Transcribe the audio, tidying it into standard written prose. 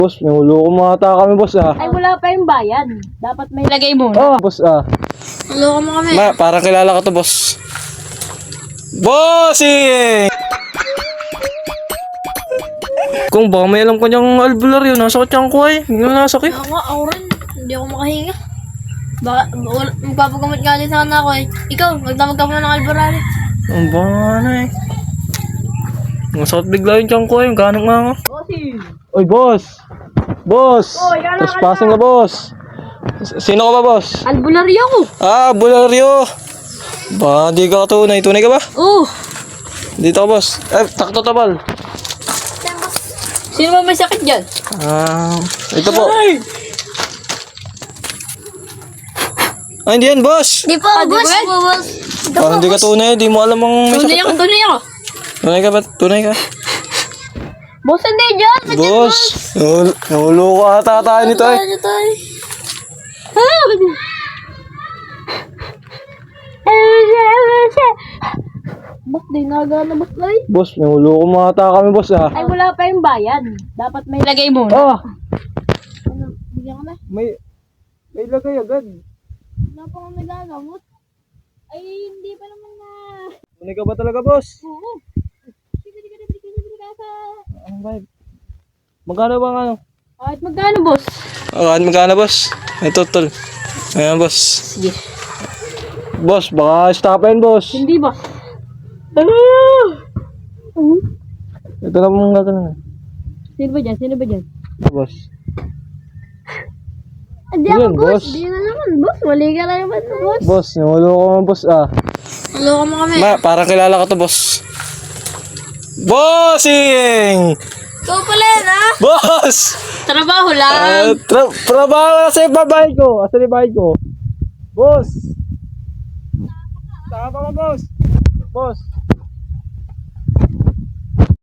Boss, nahuloko mga ata kami, boss, ah. Ay, wala pa yung bayad. Dapat may lagay muna. Oh, boss, ah. Naloko mo kami. Parang kilala ko to, boss. Bossing! Kung baka may alam ko niyang albularyo, nasa kutsang ko eh. Hindi na nasakit. Ako nga, ako rin. Hindi ako makahinga. Baka, magpapagamot nga din sana ako eh. Ikaw, magdamag ka muna ng albarari. Ang baka na eh. Masakit bigla yung tiyang ko eh. Ganang nga nga. Bossy! Oy, boss! Boss! Oy, kana, Trespassing na, boss. Sino ka ba, boss? Albularyo ko! Ah, bularyo. Ba, di ka tunay. Tunay ka ba? Oo! Dito ka, boss. Eh, takto tabal. Sino ba may sakit dyan? Ito po. Ah, hindi yan, boss. Di po, boss! Boss! Parang di ka tunay. Di mo alam ang may Tunay sakit. ako, tunay ako! Tunay ka ba? Tunay ka? Boss, hindi dyan! Boss! Nahuloko ata tayo nito eh. Ano tayo? Ah! Boss, di nagana boss ay. Boss, nahuloko mga ata kami, boss, ah. Ay, wala pa yung bayad. Dapat may lagay muna. Oh! Ano, bigyan ko na. May lagay agad. Wala pa kang nagagamot. Ay, hindi pa naman na. Tunay ka ba talaga, boss? Oo. Sige ka. Ang vibe. Magkano ba ano? Kahit magkano, boss? Magkano, boss? Ito, tol. Ayan, boss. Sige. Boss, baka stopin, boss. Hindi, boss. Ito na mong gagawin. Sino ba dyan? Boss. Hindi Yun, ako, boss. boss. Hindi na naman, boss. Mali ka na naman, boss. Boss, nahuloko mo, boss, ah. Naloko mo kami. Parang kilala ko to, boss. Bossing! Ikaw pala yan, ha? Boss! Trabaho lang. Trabaho na sa babae ko. Asa yung babae ko? Boss! Saan ka ba, boss? Boss!